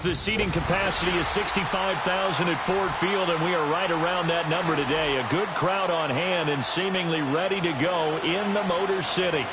The seating capacity is 65,000 at Ford Field, and we are right around that number today. A good crowd on hand and seemingly ready to go in the Motor City.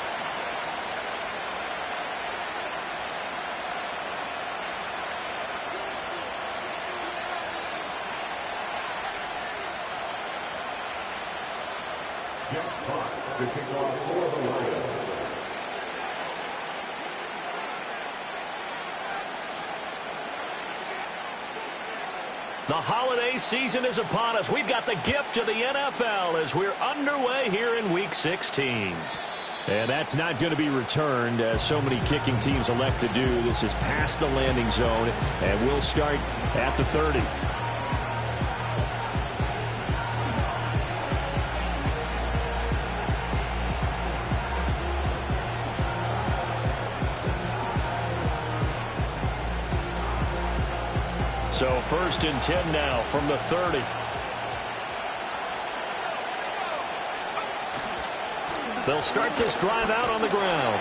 The holiday season is upon us. We've got the gift of the NFL as we're underway here in Week 16. And that's not going to be returned, as so many kicking teams elect to do. This is past the landing zone, and we'll start at the 30. So 1st and 10 now from the 30. They'll start this drive out on the ground.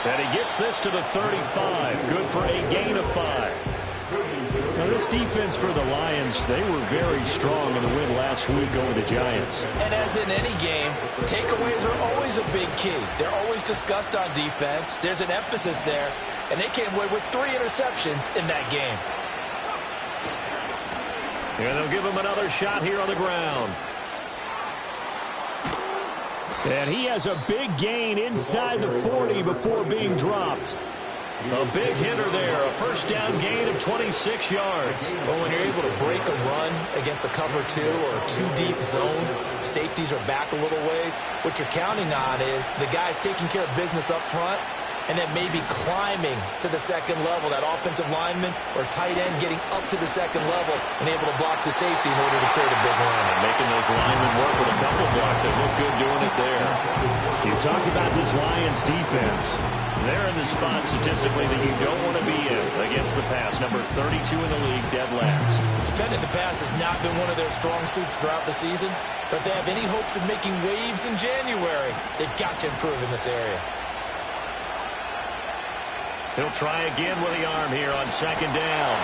And he gets this to the 35. Good for a gain of 5. Now this defense for the Lions, they were very strong in the win last week over the Giants. And as in any game, takeaways are always a big key. They're always discussed on defense. There's an emphasis there. And they came away with 3 interceptions in that game. And they'll give him another shot here on the ground. And he has a big gain inside the 40 before being dropped. A big hitter there. A first down gain of 26 yards. Well, when you're able to break a run against a cover 2 or 2 deep zone, safeties are back a little ways. What you're counting on is the guys taking care of business up front, and then maybe climbing to the second level, that offensive lineman or tight end getting up to the second level and able to block the safety in order to create a big run. And making those linemen work with a couple blocks. They look good doing it there. You talk about this Lions defense. They're in the spot statistically that you don't want to be in against the pass. Number 32 in the league, dead last. Defending the pass has not been one of their strong suits throughout the season, but if they have any hopes of making waves in January, they've got to improve in this area. He'll try again with the arm here on 2nd down.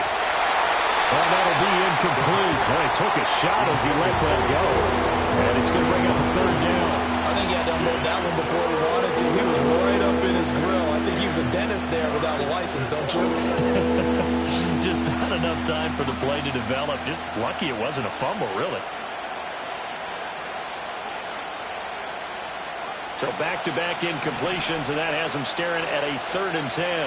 Well, that'll be incomplete. Well, he took a shot as he let that go. And it's going to bring up a 3rd down. I think he had to unload that one before he wanted to. He was right up in his grill. I think he was a dentist there without a license, don't you? Just not enough time for the play to develop. Just lucky it wasn't a fumble, really. So back-to-back incompletions, and that has him staring at a 3rd and 10.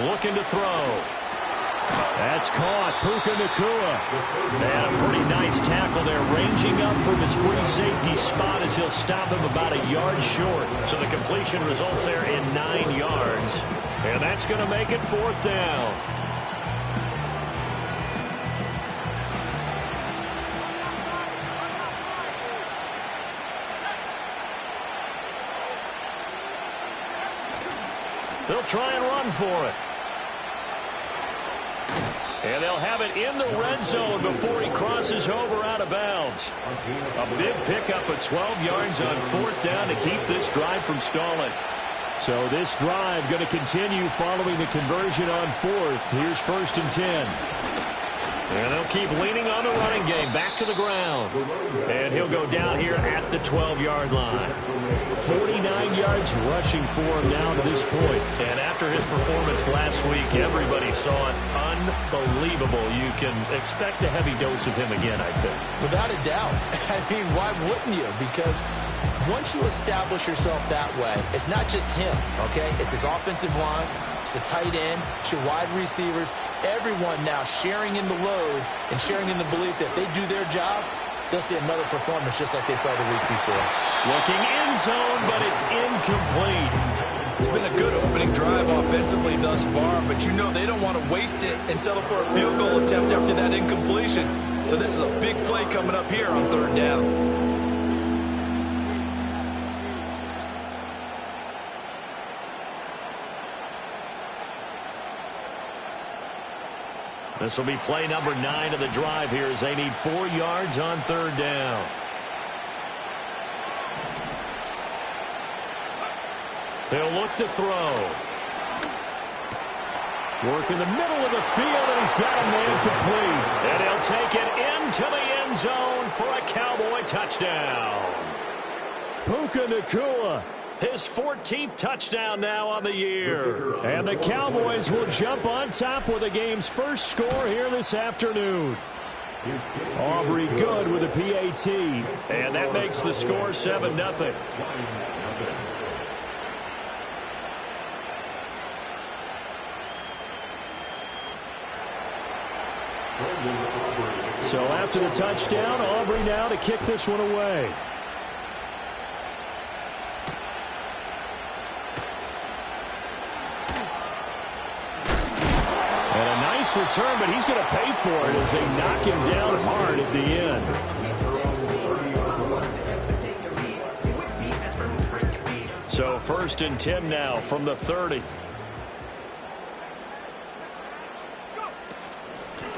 Looking to throw. That's caught. Puka Nacua. And a pretty nice tackle there, ranging up from his free safety spot as he'll stop him about a yard short. So the completion results there in 9 yards. And that's going to make it 4th down. They'll try and run for it. And they'll have it in the red zone before he crosses over out of bounds. A big pickup of 12 yards on 4th down to keep this drive from stalling. So this drive going to continue following the conversion on 4th. Here's 1st and 10. And they'll keep leaning on the running game. Back to the ground. And he'll go down here at the 12-yard line. 49 yards rushing for him now to this point. And after his performance last week, everybody saw it. Unbelievable. You can expect a heavy dose of him again, I think. Without a doubt. I mean, why wouldn't you? Because once you establish yourself that way, it's not just him, okay? It's his offensive line, it's the tight end, it's your wide receivers. Everyone now sharing in the load and sharing in the belief that they do their job, they'll see another performance just like they saw the week before. Looking end zone, but it's incomplete. It's been a good opening drive offensively thus far, but you know they don't want to waste it and settle for a field goal attempt after that incompletion. So this is a big play coming up here on 3rd down. This will be play number 9 of the drive here as they need 4 yards on 3rd down. He'll look to throw. Work in the middle of the field, and he's got a man complete. And he'll take it into the end zone for a Cowboy touchdown. Puka Nacua, his 14th touchdown now on the year. And the Cowboys will jump on top with the game's first score here this afternoon. Aubrey Good with a PAT. And that makes the score 7-0. So after the touchdown, Aubrey now to kick this one away. And a nice return, but he's going to pay for it as they knock him down hard at the end. So 1st and 10 now from the 30.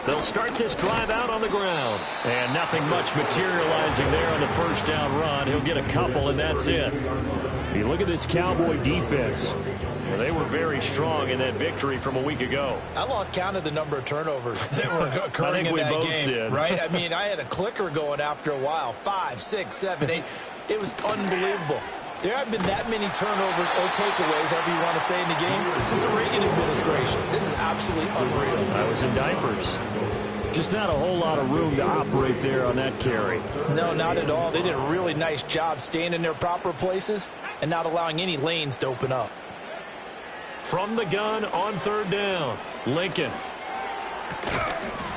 They'll start this drive out on the ground. And nothing much materializing there on the first down run. He'll get a couple, and that's it. You look at this Cowboy defense. Well, they were very strong in that victory from a week ago. I lost count of the number of turnovers that were occurring in that game. Did. Right? I mean, I had a clicker going after a while. 5, 6, 7, 8. It was unbelievable. There haven't been that many turnovers or takeaways, however you want to say, in the game since the Reagan administration. This is absolutely unreal. I was in diapers. Just not a whole lot of room to operate there on that carry. No, not at all. They did a really nice job staying in their proper places and not allowing any lanes to open up. From the gun on 3rd down, Lincoln.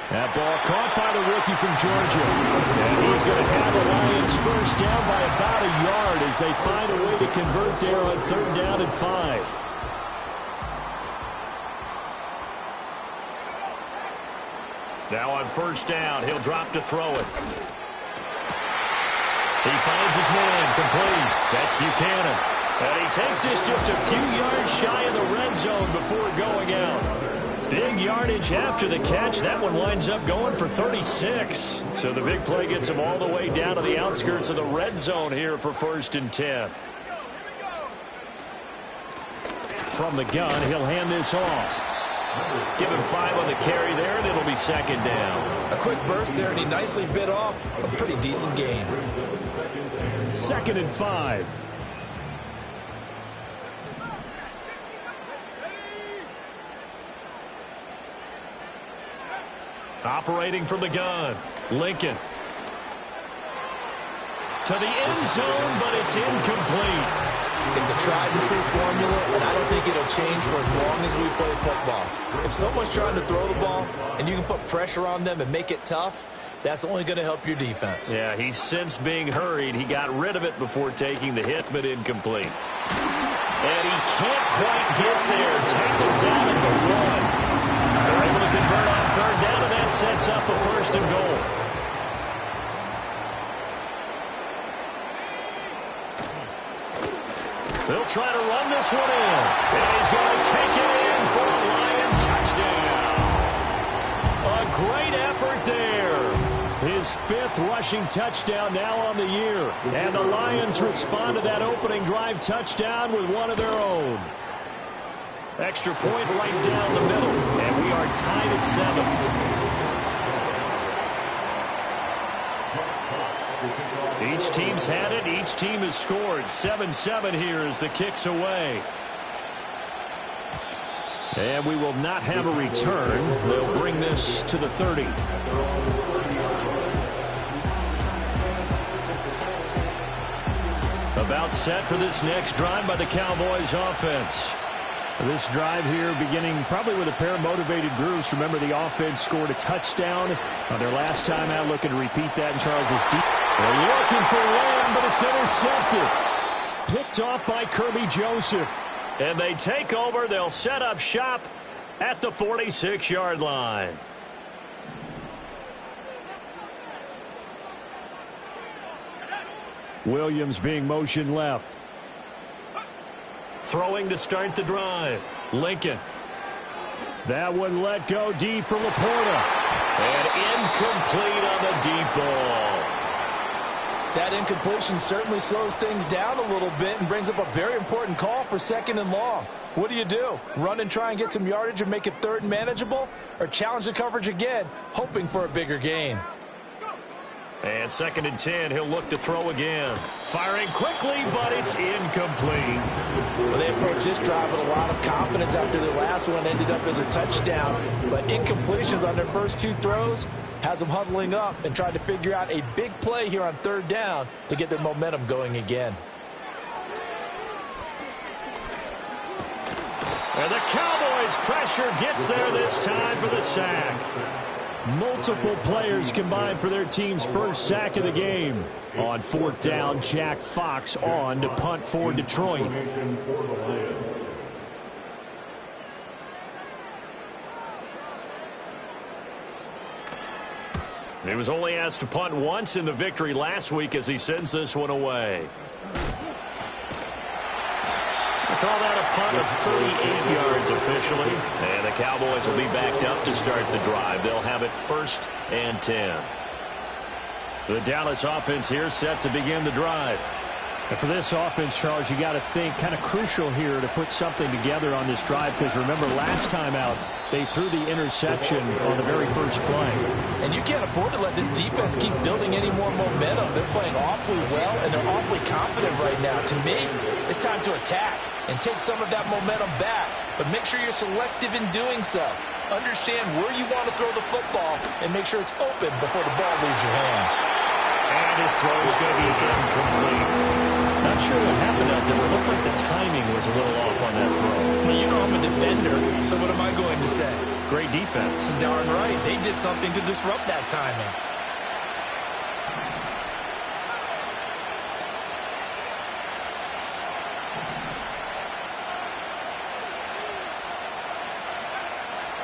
That ball caught by the rookie from Georgia. And he's going to have the Lions first down by about a yard as they find a way to convert there on 3rd down and 5. Now on 1st down, he'll drop to throw it. He finds his man complete. That's Buchanan. And he takes this just a few yards shy of the red zone before going out. Big yardage after the catch. That one winds up going for 36. So the big play gets him all the way down to the outskirts of the red zone here for 1st and 10. From the gun, he'll hand this off. Give him 5 on the carry there, and it'll be 2nd down. A quick burst there, and he nicely bit off a pretty decent gain. 2nd and 5. Operating from the gun, Lincoln. To the end zone, but it's incomplete. It's a tried-and-true formula, and I don't think it'll change for as long as we play football. If someone's trying to throw the ball and you can put pressure on them and make it tough, that's only going to help your defense. Yeah, he's since being hurried. He got rid of it before taking the hit, but incomplete. And he can't quite get there. Tackled down at the 1. They're able to convert on 3rd down, and that sets up a 1st and goal. They'll try to run this one in. And he's going to take it in for a Lion touchdown. A great effort there. His 5th rushing touchdown now on the year. And the Lions respond to that opening drive touchdown with one of their own. Extra point right down the middle. And we are tied at 7. Each team's had it. Each team has scored. 7-7 here as the kick's away. And we will not have a return. They'll bring this to the 30. About set for this next drive by the Cowboys offense. This drive here beginning probably with a pair of motivated groups. Remember, the offense scored a touchdown on their last time out. Looking to repeat that in Charles's deep. They're looking for Lamb, but it's intercepted. Picked off by Kirby Joseph. And they take over. They'll set up shop at the 46-yard line. Williams being motion left. Throwing to start the drive. Lincoln. That one let go deep for Laporta. And incomplete on the deep ball. That incompletion certainly slows things down a little bit and brings up a very important call for 2nd and long. What do? Run and try and get some yardage and make it 3rd and manageable? Or challenge the coverage again, hoping for a bigger gain? And 2nd and 10, he'll look to throw again. Firing quickly, but it's incomplete. Well, they approached this drive with a lot of confidence after their last one ended up as a touchdown. But incompletions on their first 2 throws has them huddling up and trying to figure out a big play here on 3rd down to get their momentum going again. And the Cowboys' pressure gets there this time for the sack. Multiple players combined for their team's first sack of the game. On 4th down, Jack Fox on to punt for Detroit. He was only asked to punt once in the victory last week as he sends this one away. They call that a punt of 38 yards officially. And the Cowboys will be backed up to start the drive. They'll have it 1st and 10. The Dallas offense here set to begin the drive. And for this offense, Charles, you got to think kind of crucial here to put something together on this drive, because remember last time out they threw the interception on the very first play. And you can't afford to let this defense keep building any more momentum. They're playing awfully well, and they're awfully confident right now. To me, it's time to attack and take some of that momentum back, but make sure you're selective in doing so. Understand where you want to throw the football and make sure it's open before the ball leaves your hands. And his throw is going to be incomplete. Not sure what happened out there. It looked like the timing was a little off on that throw. Well, you know I'm a defender, so what am I going to say? Great defense. Darn right. They did something to disrupt that timing.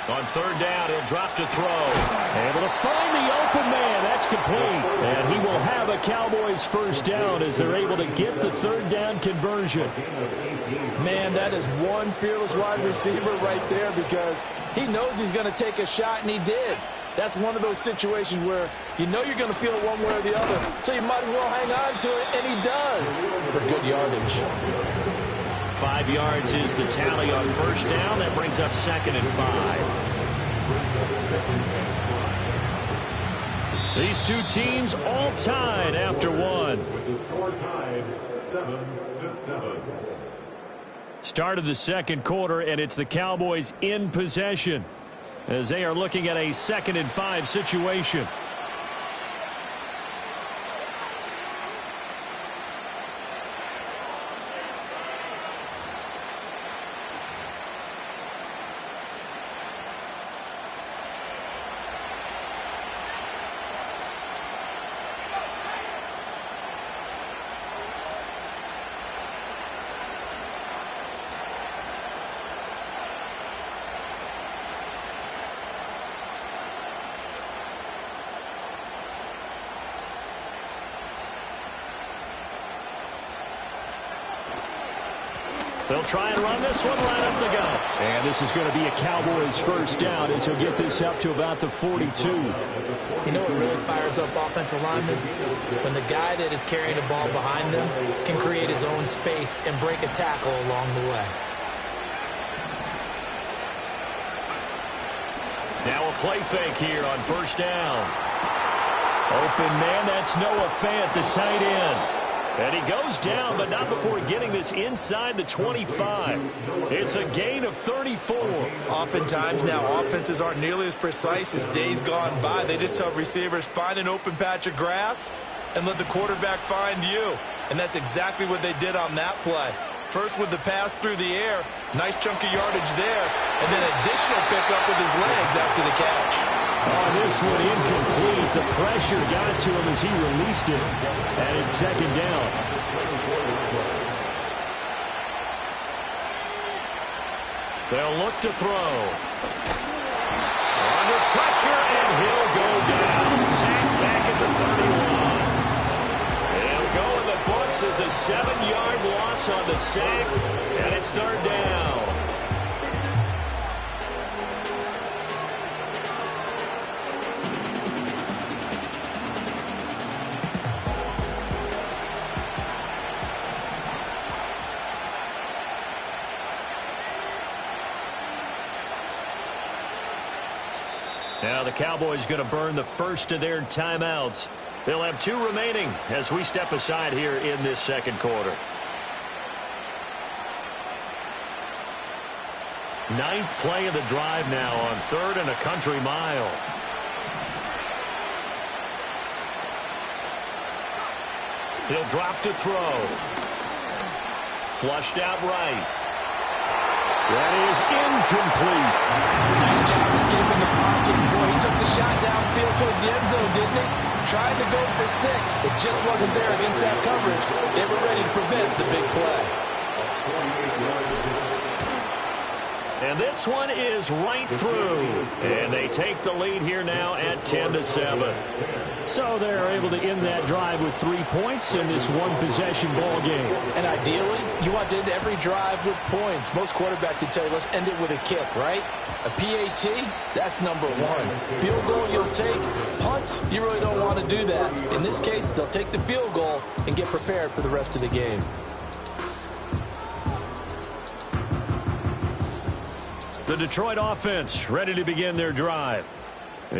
On 3rd down, he'll drop to throw. Able to find the open man. That's complete. And he will have a Cowboys first down as they're able to get the 3rd down conversion. Man, that is one fearless wide receiver right there, because he knows he's going to take a shot, and he did. That's one of those situations where you know you're going to feel it one way or the other, so you might as well hang on to it, and he does for good yardage. 5 yards is the tally on 1st down. That brings up 2nd and 5. These two teams all tied after one. The score tied 7-7. Start of the 2nd quarter, and it's the Cowboys in possession as they are looking at a 2nd and 5 situation. They'll try and run this one right up the gut. And this is going to be a Cowboys first down as he'll get this up to about the 42. You know what really fires up offensive linemen? When the guy that is carrying the ball behind them can create his own space and break a tackle along the way. Now a play fake here on 1st down. Open man, that's Noah Fant, the tight end. And he goes down, but not before getting this inside the 25. It's a gain of 34. Oftentimes now, offenses aren't nearly as precise as days gone by. They just tell receivers, find an open patch of grass and let the quarterback find you. And that's exactly what they did on that play. First with the pass through the air, nice chunk of yardage there, and then additional pickup with his legs after the catch. Oh, this one incomplete. The pressure got to him as he released it. And it's 2nd down. They'll look to throw. Under pressure, and he'll go down. Sacked back at the 31. He'll go in the books as a 7-yard loss on the sack, and it's 3rd down. Now the Cowboys going to burn the first of their timeouts. They'll have 2 remaining as we step aside here in this second quarter. 9th play of the drive now on 3rd and a country mile. He'll drop to throw. Flushed out right. That is incomplete. Nice job escaping the pocket. Boy, he took the shot downfield towards the end zone, didn't he? Tried to go for 6. It just wasn't there against that coverage. They were ready to prevent the big play. And this one is right through. And they take the lead here now at 10-7. So they're able to end that drive with 3 points in this one-possession ball game. And ideally, you want to end every drive with points. Most quarterbacks would tell you, let's end it with a kick, right? A PAT, that's number 1. Field goal, you'll take. Punts, you really don't want to do that. In this case, they'll take the field goal and get prepared for the rest of the game. The Detroit offense ready to begin their drive.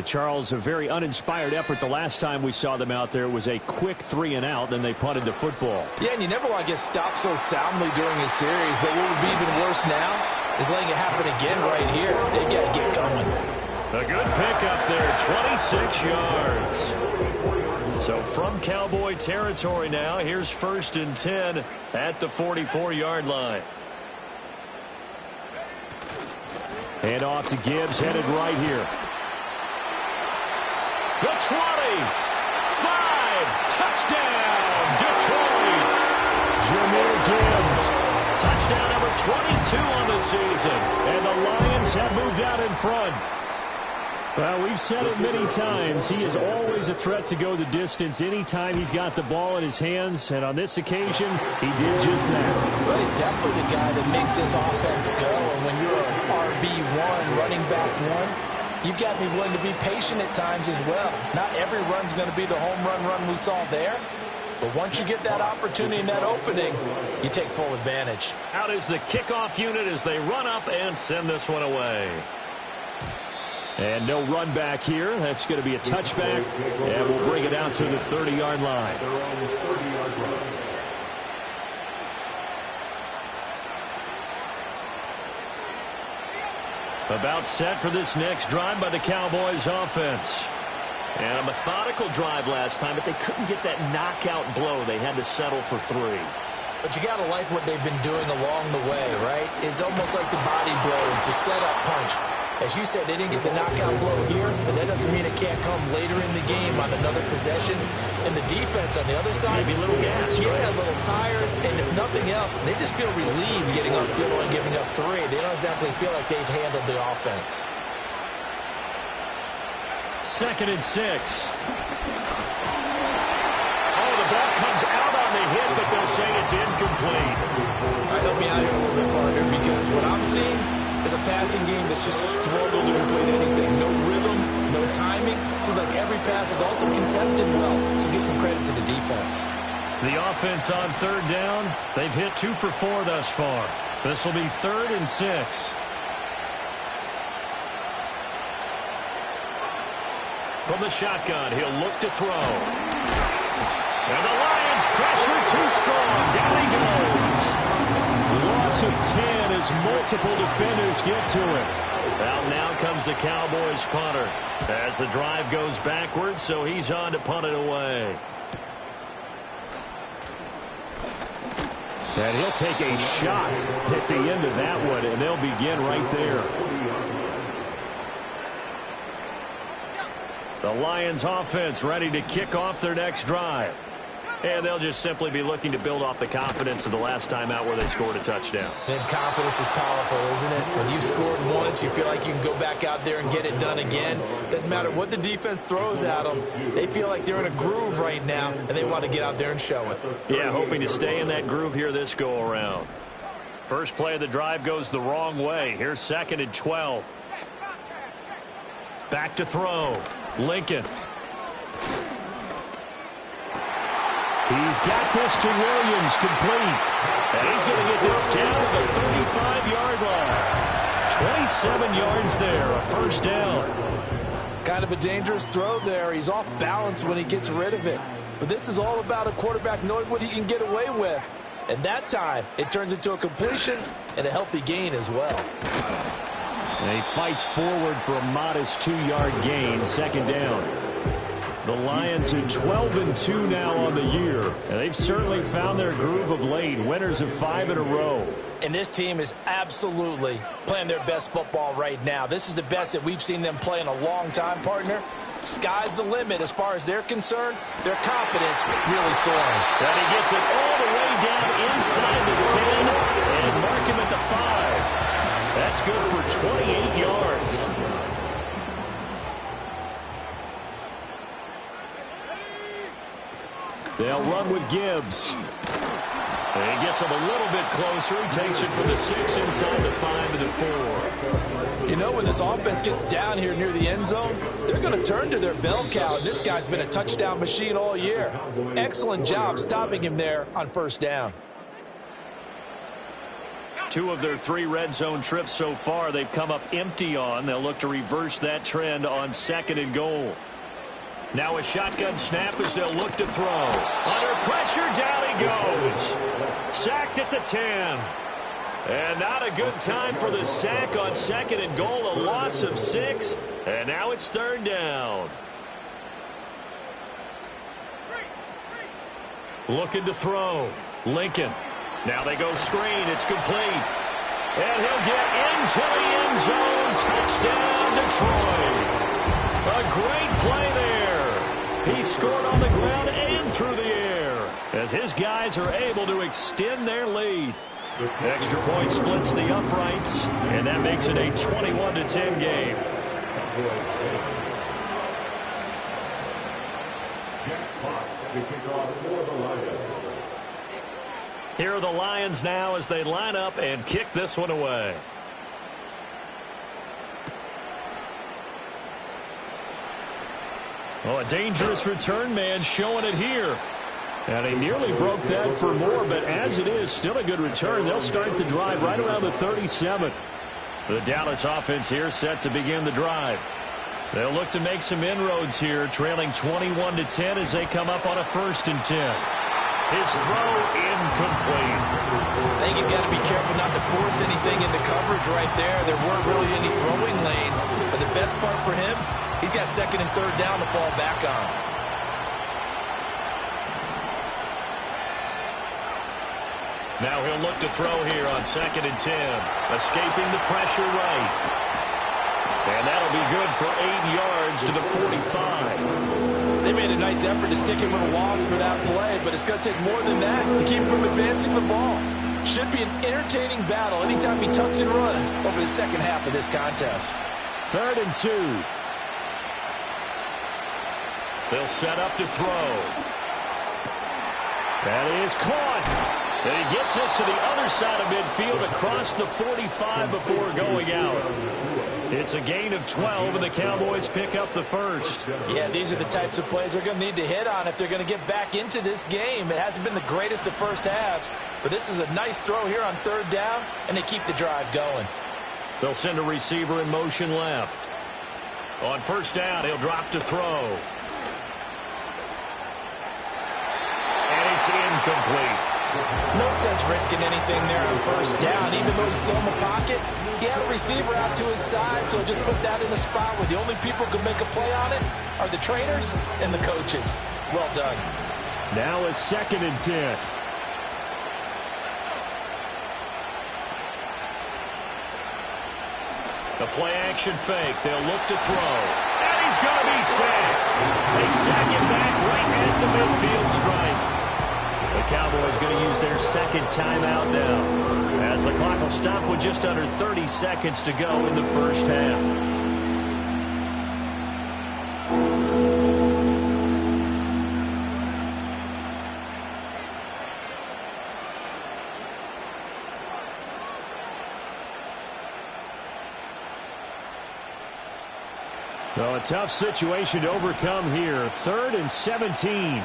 Charles, a very uninspired effort the last time we saw them out there. It was a quick 3 and out, then they punted the football. Yeah, and you never want to get stopped so soundly during a series, but what would be even worse now is letting it happen again right here. They've got to get going. A good pickup there, 26 yards. So from Cowboy territory now, here's 1st and 10 at the 44-yard line. Hand off to Gibbs, headed right here. The 20, 5, touchdown, Detroit. Jahmyr Gibbs. Touchdown number 22 on the season. And the Lions have moved out in front. Well, we've said it many times. He is always a threat to go the distance anytime he's got the ball in his hands. And on this occasion, he did just that. Well, he's definitely the guy that makes this offense go. And when you're an RB1, running back 1, you've got to be willing to be patient at times as well. Not every run's going to be the home run we saw there. But once you get that opportunity and that opening, you take full advantage. Out is the kickoff unit as they run up and send this one away. And no run back here. That's going to be a touchback. And we'll bring it out to the 30-yard line. About set for this next drive by the Cowboys offense. And a methodical drive last time, but they couldn't get that knockout blow. They had to settle for 3. But you got to like what they've been doing along the way, right? It's almost like the body blows, the setup punch. As you said, they didn't get the knockout blow here, but that doesn't mean it can't come later in the game on another possession. And the defense on the other side, maybe a little gas, yeah, right? A little tired. And if nothing else, they just feel relieved getting up field and giving up 3. They don't exactly feel like they've handled the offense. 2nd and 6. Oh, the ball comes out on the hit, but they'll say it's incomplete. All right, help me out here a little bit, partner, because what I'm seeing is a passing game that's just struggled to complete anything. No rhythm, no timing. Seems like every pass is also contested well, so give some credit to the defense. The offense on 3rd down, they've hit 2 for 4 thus far. This will be 3rd and 6. From the shotgun, he'll look to throw. And the Lions pressure too strong. Down he goes. Loss of 10 as multiple defenders get to it. Well, now comes the Cowboys punter as the drive goes backwards, so he's on to punt it away. And he'll take a shot at the end of that one, and they'll begin right there. The Lions offense ready to kick off their next drive. And they'll just simply be looking to build off the confidence of the last time out where they scored a touchdown. And confidence is powerful, isn't it? When you've scored once, you feel like you can go back out there and get it done again. Doesn't matter what the defense throws at them. They feel like they're in a groove right now, and they want to get out there and show it. Yeah, hoping to stay in that groove here this go-around. First play of the drive goes the wrong way. Here's 2nd and 12. Back to throw. Lincoln. He's got this to Williams, complete. And he's going to get this down to the 35-yard line. 27 yards there, a first down. Kind of a dangerous throw there. He's off balance when he gets rid of it. But this is all about a quarterback knowing what he can get away with. And that time, it turns into a completion and a healthy gain as well. And he fights forward for a modest 2-yard gain, second down. The Lions are 12-2 now on the year, and they've certainly found their groove of late, winners of 5 in a row. And this team is absolutely playing their best football right now. This is the best that we've seen them play in a long time, partner. Sky's the limit as far as they're concerned. Their confidence really soaring. And he gets it all the way down inside the 10 and mark him at the 5. That's good for 28 yards. They'll run with Gibbs. And he gets him a little bit closer. He takes it from the 6 inside the 5 to the 4. You know, when this offense gets down here near the end zone, they're going to turn to their bell cow. This guy's been a touchdown machine all year. Excellent job stopping him there on first down. 2 of their 3 red zone trips so far they've come up empty on. They'll look to reverse that trend on second and goal. Now a shotgun snap as they'll look to throw. Under pressure, down he goes. Sacked at the 10. And not a good time for the sack on second and goal. A loss of 6. And now it's third down. Looking to throw. Lincoln. Now they go screen. It's complete. And he'll get into the end zone. Touchdown, Detroit. A great play there. He scored on the ground and through the air as his guys are able to extend their lead. Extra point splits the uprights, and that makes it a 21-10 game. Here are the Lions now as they line up and kick this one away. Oh, a dangerous return man showing it here. And he nearly broke that for more, but as it is, still a good return. They'll start the drive right around the 37. The Dallas offense here set to begin the drive. They'll look to make some inroads here, trailing 21-10 as they come up on a 1st and 10. His throw incomplete. I think he's got to be careful not to force anything into coverage right there. There weren't really any throwing lanes, but the best part for him, he's got second and third down to fall back on. Now he'll look to throw here on 2nd and 10. Escaping the pressure right. And that'll be good for 8 yards to the 45. They made a nice effort to stick him with a loss for that play, but it's going to take more than that to keep him from advancing the ball. Should be an entertaining battle anytime he tucks and runs over the second half of this contest. 3rd and 2. They'll set up to throw. That is caught. And he gets us to the other side of midfield across the 45 before going out. It's a gain of 12, and the Cowboys pick up the first. Yeah, these are the types of plays they're going to need to hit on if they're going to get back into this game. It hasn't been the greatest of first halves, but this is a nice throw here on 3rd down, and they keep the drive going. They'll send a receiver in motion left. On 1st down, he'll drop to throw. And it's incomplete. No sense risking anything there on 1st down. Even though he's still in the pocket, he had a receiver out to his side, so just put that in a spot where the only people who can make a play on it are the trainers and the coaches. Well done. Now a 2nd and 10. The play action fake. They'll look to throw. And he's going to be sacked. They sack him back right at the midfield stripe. The Cowboys going to use their 2nd timeout now, as the clock will stop with just under 30 seconds to go in the first half. Well, a tough situation to overcome here. 3rd and 17.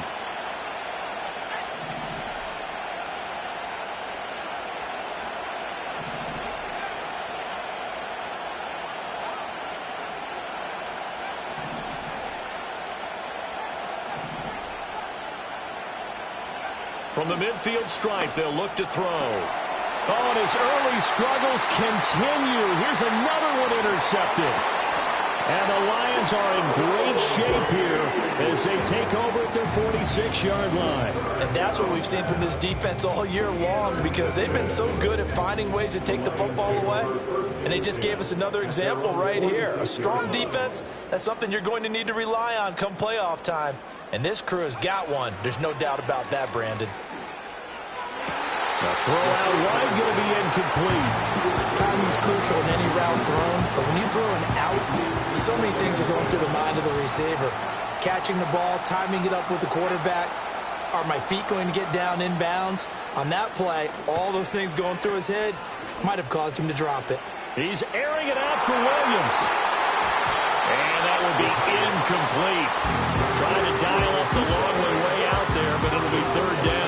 From the midfield stripe, they'll look to throw. Oh, and his early struggles continue. Here's another one intercepted. And the Lions are in great shape here as they take over at their 46-yard line. And that's what we've seen from this defense all year long, because they've been so good at finding ways to take the football away. And they just gave us another example right here. A strong defense, that's something you're going to need to rely on come playoff time. And this crew has got one. There's no doubt about that, Brandon. The throw out wide going to be incomplete. Timing's crucial in any route thrown, but when you throw an out, so many things are going through the mind of the receiver. Catching the ball, timing it up with the quarterback. Are my feet going to get down inbounds? On that play, all those things going through his head might have caused him to drop it. He's airing it out for Williams. And that will be incomplete. Trying to dial up the long way out there, but it'll be third down.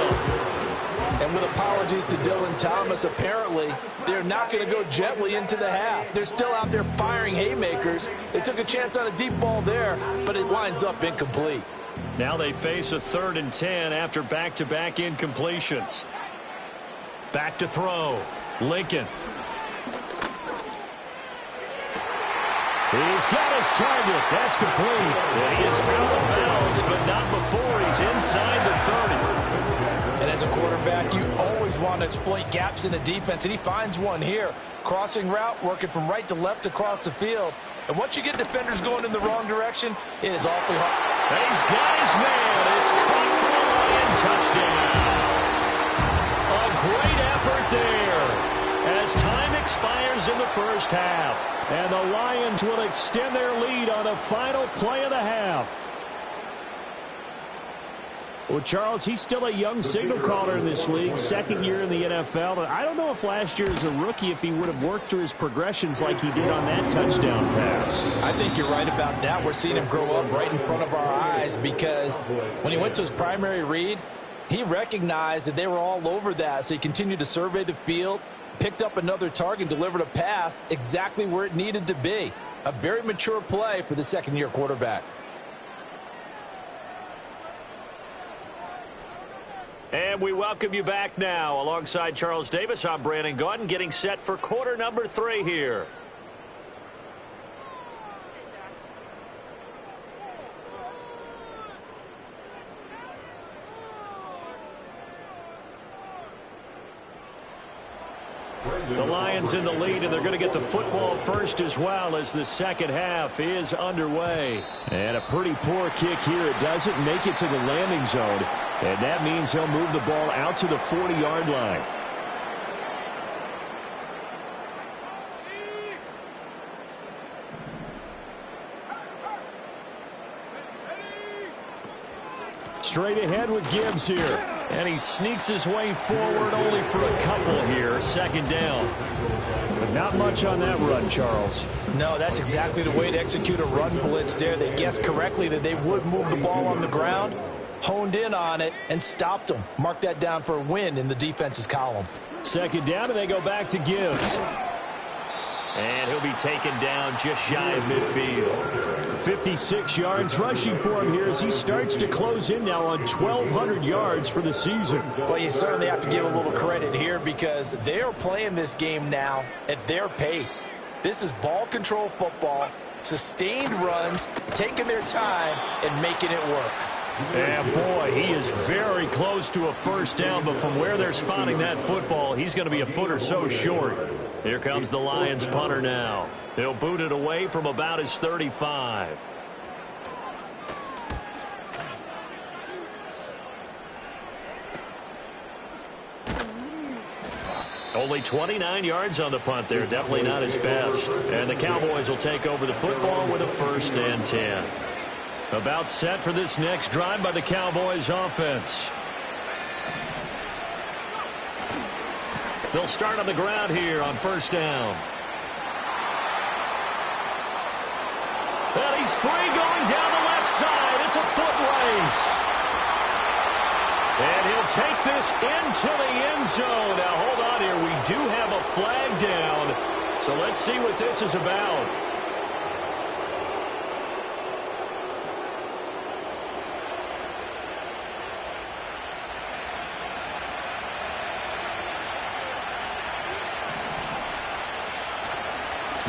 And with apologies to Dylan Thomas, apparently they're not going to go gently into the half. They're still out there firing haymakers. They took a chance on a deep ball there, but it winds up incomplete. Now they face a 3rd and 10 after back-to-back incompletions. Back to throw. Lincoln. He's got his target. That's complete. And he is out of bounds, but not before he's inside the 30. And as a quarterback, you always want to exploit gaps in the defense, and he finds one here. Crossing route, working from right to left across the field. And once you get defenders going in the wrong direction, it is awfully hard. And he's got his man. It's caught for a Lion touchdown. A great effort there as time expires in the first half. And the Lions will extend their lead on the final play of the half. Well, Charles, he's still a young signal caller in this league, 2nd year in the NFL. And I don't know if last year as a rookie if he would have worked through his progressions like he did on that touchdown pass. I think you're right about that. We're seeing him grow up right in front of our eyes, because when he went to his primary read, he recognized that they were all over that. So he continued to survey the field, picked up another target, delivered a pass exactly where it needed to be. A very mature play for the 2nd-year quarterback. And we welcome you back now. Alongside Charles Davis, I'm Brandon Gaudin, getting set for quarter number 3 here. The Lions in the lead, and they're going to get the football first as well as the second half is underway. And a pretty poor kick here. It doesn't make it to the landing zone. And that means he'll move the ball out to the 40-yard line. Straight ahead with Gibbs here. And he sneaks his way forward only for a couple here. 2nd down. But not much on that run, Charles. No, that's exactly the way to execute a run blitz there. They guessed correctly that they would move the ball on the ground, honed in on it, and stopped them. Mark that down for a win in the defense's column. 2nd down, and they go back to Gibbs. And he'll be taken down just shy of midfield. 56 yards rushing for him here as he starts to close in now on 1,200 yards for the season. Well, you certainly have to give a little credit here, because they are playing this game now at their pace. This is ball control football, sustained runs, taking their time and making it work. And boy, he is very close to a first down, but from where they're spotting that football, he's going to be a foot or so short. Here comes the Lions punter now. He'll boot it away from about his 35. Only 29 yards on the punt there. Definitely not his best. And the Cowboys will take over the football with a 1st and 10. About set for this next drive by the Cowboys offense. They'll start on the ground here on 1st down. And he's free going down the left side. It's a foot race. And he'll take this into the end zone. Now, hold on here. We do have a flag down. So let's see what this is about.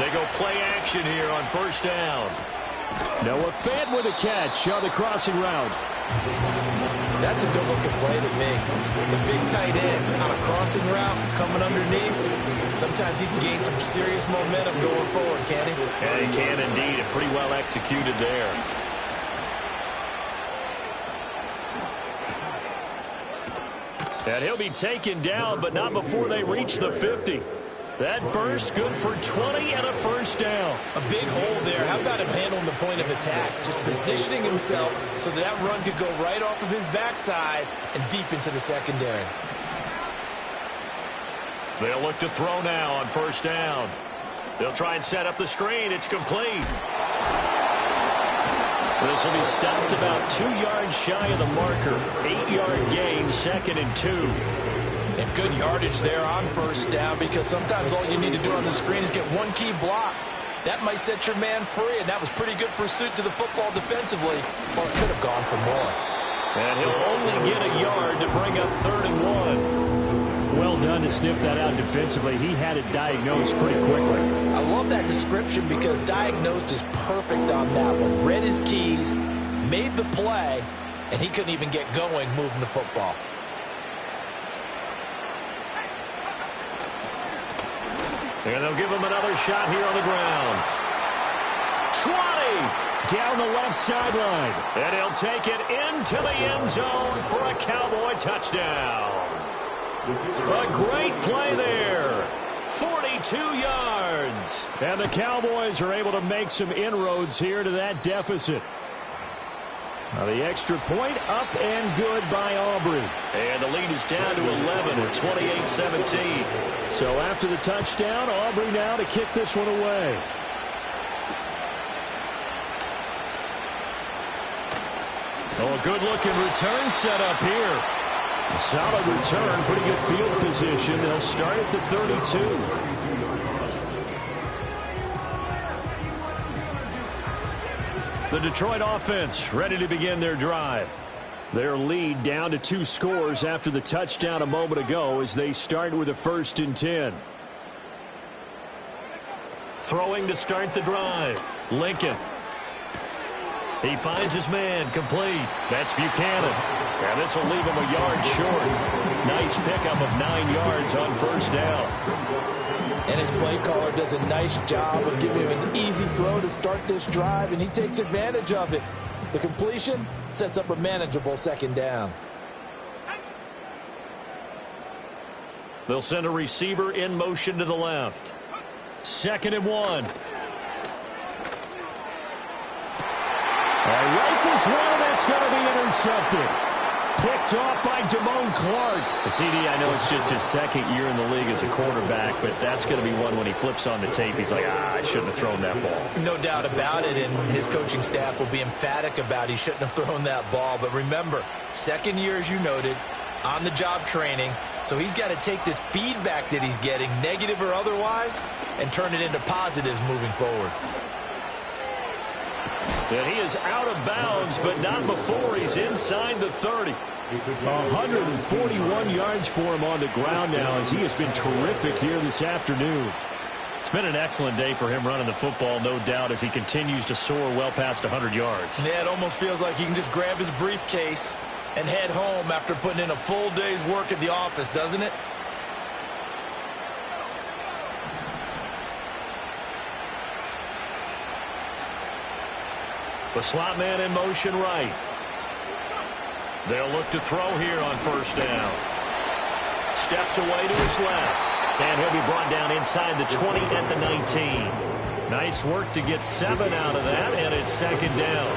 They go play action here on first down. Noah Fant with a catch on the crossing route. That's a good-looking play to me. The big tight end on a crossing route coming underneath. Sometimes he can gain some serious momentum going forward, can't he? Yeah, he can indeed. And pretty well executed there. And he'll be taken down, but not before they reach the 50. That burst good for 20 and a first down. A big hole there. How about him handling the point of attack? Just positioning himself so that run could go right off of his backside and deep into the secondary. They'll look to throw now on first down. They'll try and set up the screen. It's complete. This will be stopped about 2 yards shy of the marker. 8-yard gain, 2nd and 2. And good yardage there on first down, because sometimes all you need to do on the screen is get one key block. That might set your man free, and that was pretty good pursuit to the football defensively, or it could have gone for more. And he'll only get a yard to bring up 3rd and 1. Well done to sniff that out defensively. He had it diagnosed pretty quickly. I love that description because diagnosed is perfect on that one. Read his keys, made the play, and he couldn't even get going moving the football. And they'll give him another shot here on the ground. 20! Down the left sideline. And he'll take it into the end zone for a Cowboy touchdown. A great play there. 42 yards. And the Cowboys are able to make some inroads here to that deficit. Now the extra point up and good by Aubrey. And the lead is down to 11 at 28-17. So after the touchdown, Aubrey now to kick this one away. Oh, a good-looking return set up here. A solid return, pretty good field position. They'll start at the 32. The Detroit offense ready to begin their drive. Their lead down to 2 scores after the touchdown a moment ago as they start with a 1st and 10. Throwing to start the drive. Lincoln. He finds his man, complete. That's Buchanan. And this will leave him a yard short. Nice pickup of 9 yards on first down. And his play caller does a nice job of giving him an easy throw to start this drive, and he takes advantage of it. The completion sets up a manageable 2nd down. They'll send a receiver in motion to the left. 2nd and 1. Rifles one, and that's going to be intercepted. Picked off by Damone Clark. CD, I know it's just his 2nd year in the league as a quarterback, but that's going to be one when he flips on the tape. He's like, I shouldn't have thrown that ball. No doubt about it, and his coaching staff will be emphatic about he shouldn't have thrown that ball. But remember, 2nd year, as you noted, on-the-job training. So he's got to take this feedback that he's getting, negative or otherwise, and turn it into positives moving forward. And he is out of bounds, but not before he's inside the 30. 141 yards for him on the ground now as he has been terrific here this afternoon. It's been an excellent day for him running the football, no doubt, as he continues to soar well past 100 yards. Yeah, it almost feels like he can just grab his briefcase and head home after putting in a full day's work at the office, doesn't it? The slot man in motion right. They'll look to throw here on first down. Steps away to his left. And he'll be brought down inside the 20 at the 19. Nice work to get 7 out of that, and it's 2nd down.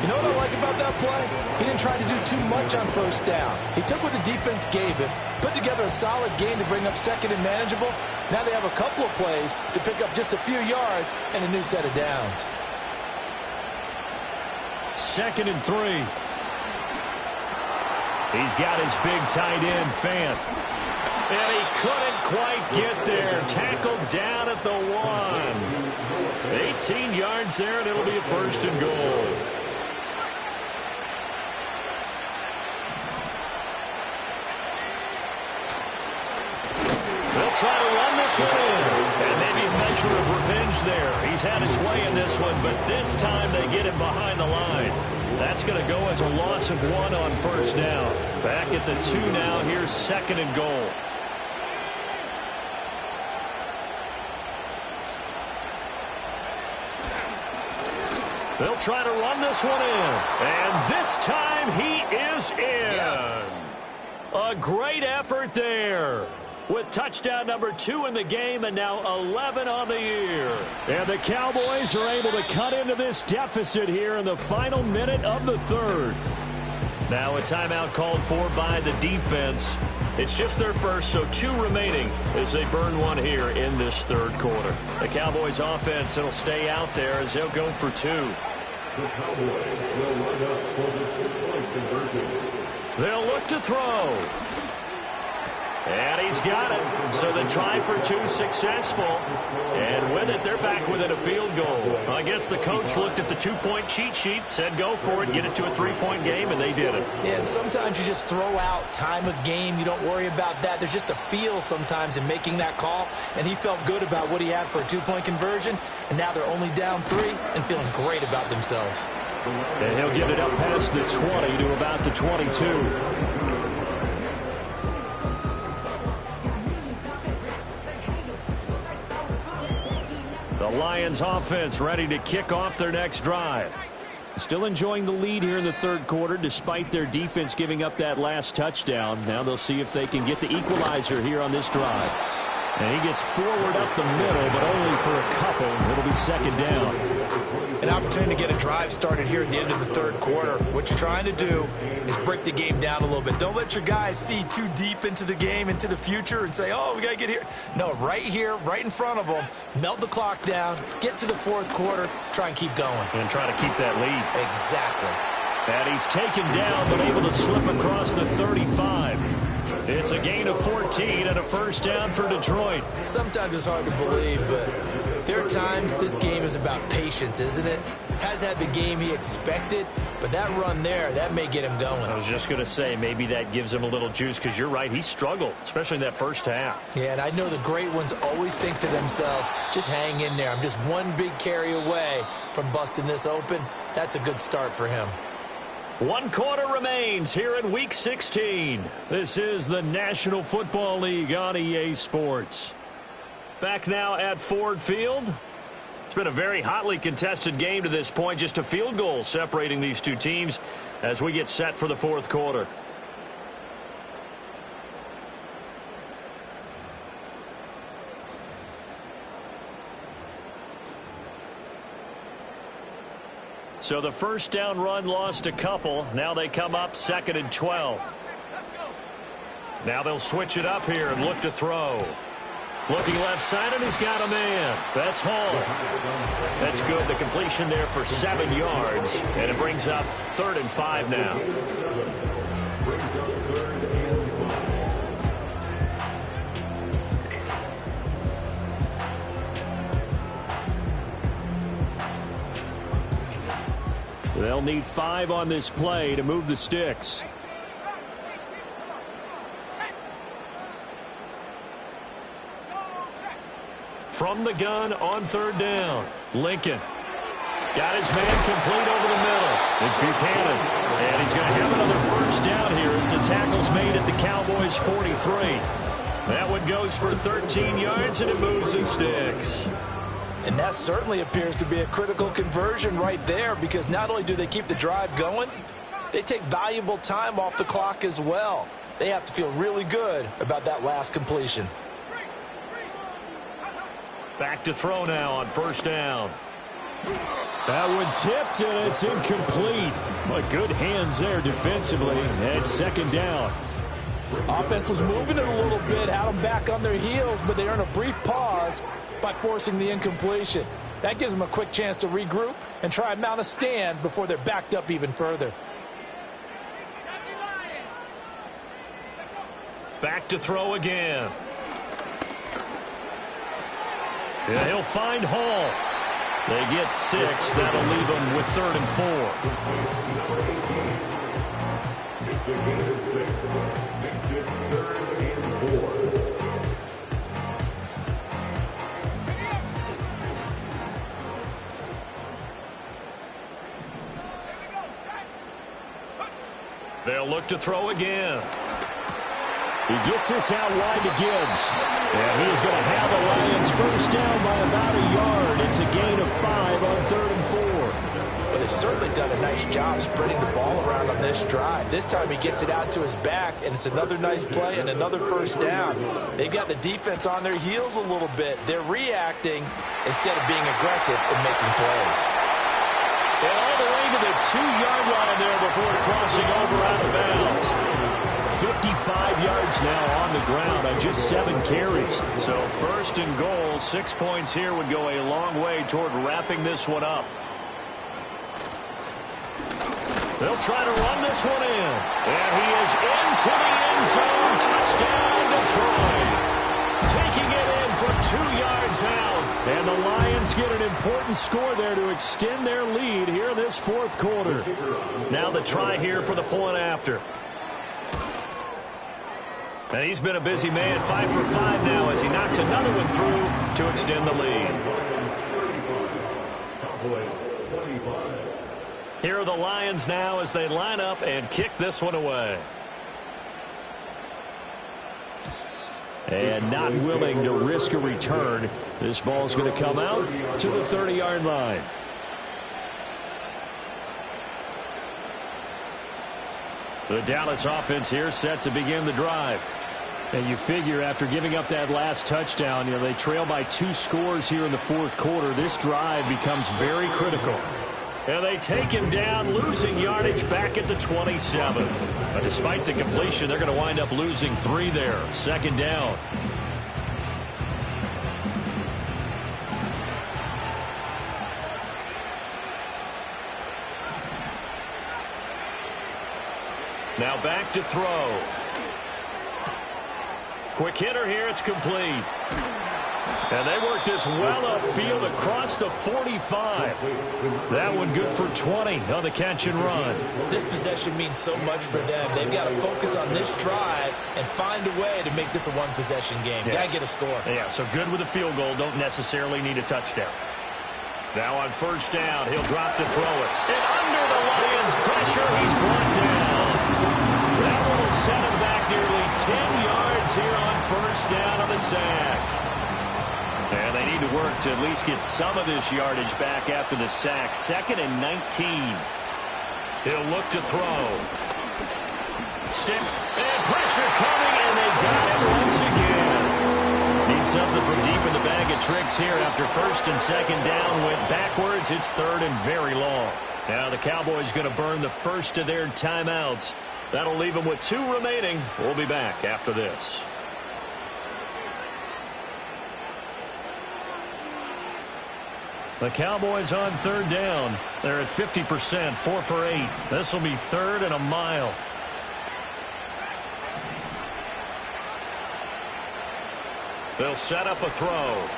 You know what I like about that play? He didn't try to do too much on first down. He took what the defense gave him, put together a solid gain to bring up 2nd and manageable. Now they have a couple of plays to pick up just a few yards and a new set of downs. 2nd and 3. He's got his big tight end, Fant. And he couldn't quite get there. Tackled down at the 1. 18 yards there, and it'll be a 1st and goal. They'll try to run this one in. And they've measure of revenge there. He's had his way in this one, but this time they get him behind the line. That's going to go as a loss of 1 on first down. Back at the 2 now. Here's 2nd and goal. They'll try to run this one in. And this time he is in. Yes. A great effort there. With touchdown number 2 in the game and now 11 on the year. And the Cowboys are able to cut into this deficit here in the final minute of the 3rd. Now a timeout called for by the defense. It's just their first, so 2 remaining as they burn 1 here in this 3rd quarter. The Cowboys offense, it'll stay out there as they'll go for 2. The Cowboys will line up for the 2-point conversion. They'll look to throw. And he's got it. So the try for 2 successful. And with it, they're back within a field goal. I guess the coach looked at the 2-point cheat sheet, said go for it, get it to a 3-point game, and they did it. Yeah, and sometimes you just throw out time of game. You don't worry about that. There's just a feel sometimes in making that call. And he felt good about what he had for a 2-point conversion. And now they're only down 3 and feeling great about themselves. And he'll get it up past the 20 to about the 22. The Lions offense ready to kick off their next drive. Still enjoying the lead here in the 3rd quarter despite their defense giving up that last touchdown. Now they'll see if they can get the equalizer here on this drive. And he gets forward up the middle, but only for a couple. It'll be 2nd down. An opportunity to get a drive started here at the end of the 3rd quarter. What you're trying to do is break the game down a little bit. Don't let your guys see too deep into the game, into the future, and say, oh, we got to get here. No, right here, right in front of them, melt the clock down, get to the 4th quarter, try and keep going. And try to keep that lead. Exactly. And he's taken down, but able to slip across the 35. It's a gain of 14 and a first down for Detroit. Sometimes it's hard to believe, but there are times this game is about patience, isn't it? Has had the game he expected, but that run there, that may get him going. I was just going to say, maybe that gives him a little juice, because you're right, he struggled, especially in that first half. Yeah, and I know the great ones always think to themselves, just hang in there. I'm just one big carry away from busting this open. That's a good start for him. 1 quarter remains here in Week 16. This is the National Football League on EA Sports. Back now at Ford Field. It's been a very hotly contested game to this point. Just a field goal separating these 2 teams as we get set for the 4th quarter. So the first down run lost a couple. Now they come up 2nd and 12. Now they'll switch it up here and look to throw. Looking left side, and he's got a man. That's Hall. That's good. The completion there for 7 yards. And it brings up 3rd and 5 now. They'll need 5 on this play to move the sticks. From the gun on 3rd down, Lincoln. Got his man complete over the middle. It's Buchanan. And he's going to have another first down here as the tackle's made at the Cowboys' 43. That one goes for 13 yards, and it moves the sticks. And that certainly appears to be a critical conversion right there, because not only do they keep the drive going, they take valuable time off the clock as well. They have to feel really good about that last completion. Back to throw now on 1st down. That one tipped, and it's incomplete. But good hands there defensively. And 2nd down. Offense was moving it a little bit, had them back on their heels, but they earn a brief pause by forcing the incompletion. That gives them a quick chance to regroup and try and mount a stand before they're backed up even further. Back to throw again. Yeah, he'll find Hall. They get 6. That'll leave them with 3rd and 4. It's a gain of 6. Makes it 3rd and 4. They'll look to throw again. He gets this out wide to Gibbs. And he is going to have the Lions first down by about a yard. It's a gain of 5 on 3rd and 4. Well, they've certainly done a nice job spreading the ball around on this drive. This time he gets it out to his back, and it's another nice play and another first down. They've got the defense on their heels a little bit. They're reacting instead of being aggressive and making plays. And all the way to the 2-yard line there before crossing over out of bounds. 55 yards now on the ground on just 7 carries. So 1st and goal, 6 points here would go a long way toward wrapping this one up. They'll try to run this one in. And he is into the end zone. Touchdown, Detroit. Taking it in from 2 yards out. And the Lions get an important score there to extend their lead here in this 4th quarter. Now the try here for the point after. And he's been a busy man, 5 for 5 now as he knocks another one through to extend the lead. Here are the Lions now as they line up and kick this one away. And not willing to risk a return. This ball's going to come out to the 30-yard line. The Dallas offense here set to begin the drive. And you figure after giving up that last touchdown, they trail by 2 scores here in the 4th quarter. This drive becomes very critical. And they take him down, losing yardage back at the 27. But despite the completion, they're going to wind up losing 3 there. 2nd down. Now back to throw. Quick hitter here, it's complete. And they work this well upfield across the 45. That one good for 20 on the catch and run. This possession means so much for them. They've got to focus on this drive and find a way to make this a one-possession game. Yes. Got to get a score. Yeah, so good with a field goal. Don't necessarily need a touchdown. Now on 1st down, he'll drop to throw it. And under the Lions' pressure, he's brought down. That one will set him back nearly 10 yards here on 1st down on the sack. And they need to work to at least get some of this yardage back after the sack. 2nd and 19. He'll look to throw. Stick and pressure coming, and they got him once again. Need something from deep in the bag of tricks here after 1st and 2nd down went backwards. It's 3rd and very long. Now the Cowboys going to burn the first of their timeouts. That'll leave them with 2 remaining. We'll be back after this. The Cowboys on 3rd down. They're at 50%, 4 for 8. This will be 3rd and a mile. They'll set up a throw.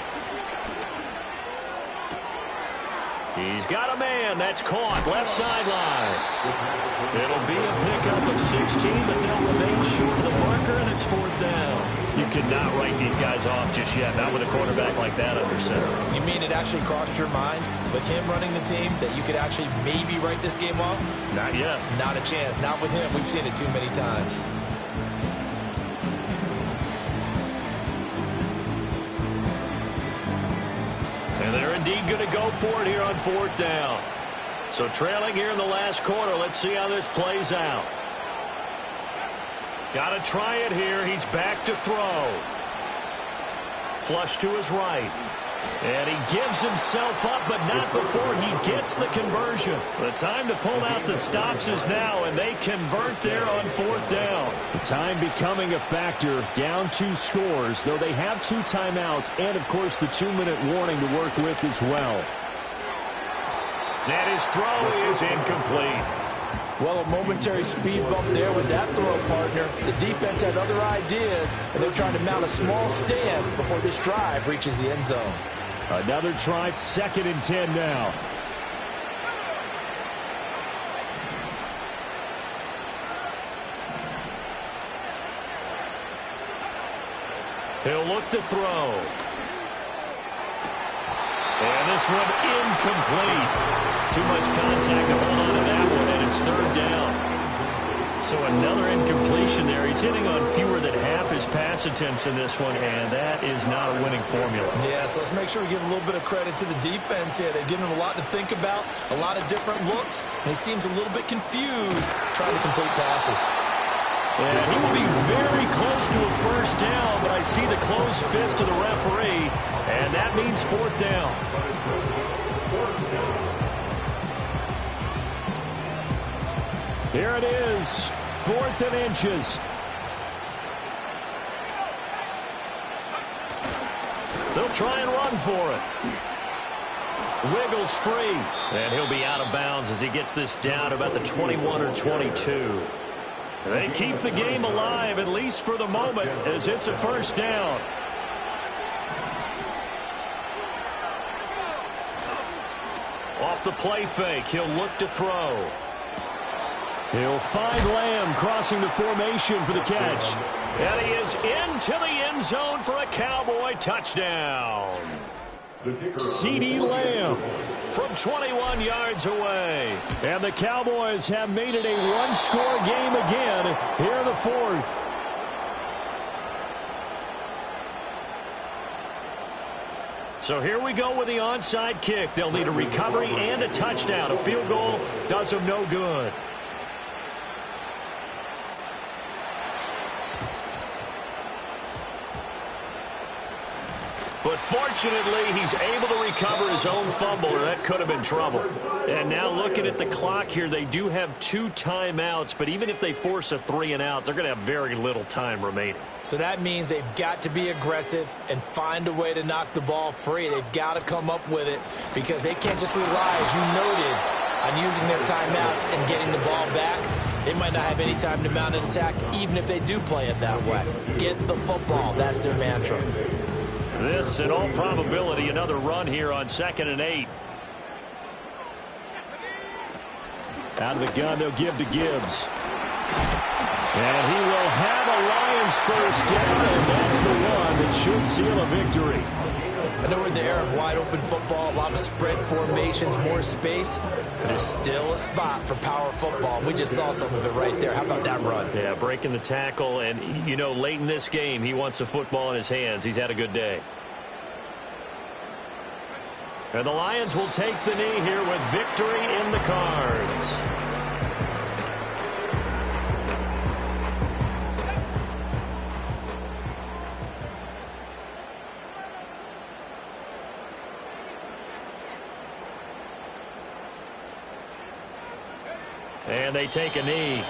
He's got a man. That's caught. Left sideline. It'll be a pickup of 16, but they'll remain short of the marker, and it's 4th down. You cannot write these guys off just yet, not with a quarterback like that under center. You mean it actually crossed your mind with him running the team that you could actually maybe write this game off? Not yet. Not a chance. Not with him. We've seen it too many times. And they're indeed going to go for it here on 4th down. So trailing here in the last quarter. Let's see how this plays out. Got to try it here. He's back to throw. Flush to his right. And he gives himself up, but not before he gets the conversion. The time to pull out the stops is now, and they convert there on 4th down. The time becoming a factor, down 2 scores, though they have 2 timeouts and, of course, the 2-minute warning to work with as well. And his throw is incomplete. Well, a momentary speed bump there with that throw, partner. The defense had other ideas, and they're trying to mount a small stand before this drive reaches the end zone. Another try, 2nd and 10 now. He'll look to throw. And this one incomplete. Too much contact to hold on to that one, and it's 3rd down. So another incompletion there. He's hitting on fewer than half his pass attempts in this one, and that is not a winning formula. Yeah, so let's make sure we give a little bit of credit to the defense here. They've given him a lot to think about, a lot of different looks, and he seems a little bit confused trying to complete passes. And he will be very close to a first down, but I see the closed fist of the referee, and that means fourth down. Here it is, 4th and inches. They'll try and run for it. Wiggles free, and he'll be out of bounds as he gets this down about the 21 or 22. They keep the game alive, at least for the moment, as it's a first down. Off the play fake, he'll look to throw. He'll find Lamb crossing the formation for the catch. And he is into the end zone for a Cowboy touchdown. CeeDee Lamb from 21 yards away. And the Cowboys have made it a one-score game again here in the 4th. So here we go with the onside kick. They'll need a recovery and a touchdown. A field goal does them no good. But fortunately, he's able to recover his own fumble, or that could have been trouble. And now looking at the clock here, they do have 2 timeouts, but even if they force a 3-and-out, they're going to have very little time remaining. So that means they've got to be aggressive and find a way to knock the ball free. They've got to come up with it because they can't just rely, as you noted, on using their timeouts and getting the ball back. They might not have any time to mount an attack, even if they do play it that way. Get the football. That's their mantra. This, in all probability, another run here on 2nd and 8. Out of the gun, they'll give to Gibbs. And he will have a Lions first down, and that's the one that should seal a victory. I know we're in the era of wide-open football, a lot of spread formations, more space, but there's still a spot for power football. We just saw some of it right there. How about that run? Yeah, breaking the tackle, and, you know, late in this game, he wants the football in his hands. He's had a good day. And the Lions will take the knee here with victory in the cards. And they take a knee.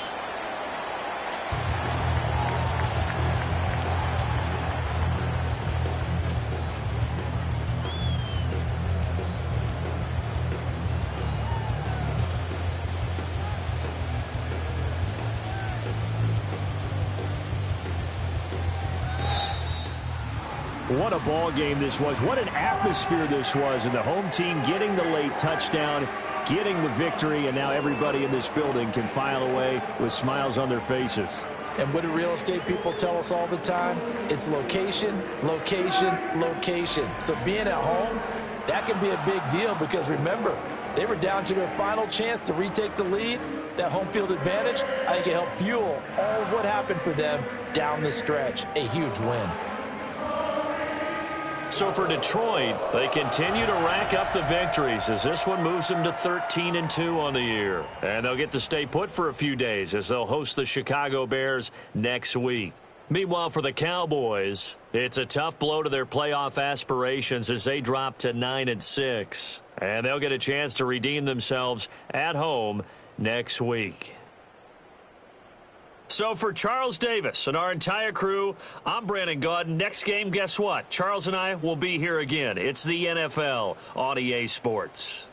What a ball game this was. What an atmosphere this was. And the home team getting the late touchdown, getting the victory, and now everybody in this building can file away with smiles on their faces. And what do real estate people tell us all the time? It's location, location, location. So being at home, that can be a big deal because, remember, they were down to their final chance to retake the lead. That home field advantage, I think it helped fuel all of what happened for them down the stretch. A huge win. So for Detroit, they continue to rack up the victories as this one moves them to 13-2 on the year. And they'll get to stay put for a few days as they'll host the Chicago Bears next week. Meanwhile, for the Cowboys, it's a tough blow to their playoff aspirations as they drop to 9-6. And they'll get a chance to redeem themselves at home next week. So for Charles Davis and our entire crew, I'm Brandon Gaudin. Next game, guess what? Charles and I will be here again. It's the NFL on EA Sports.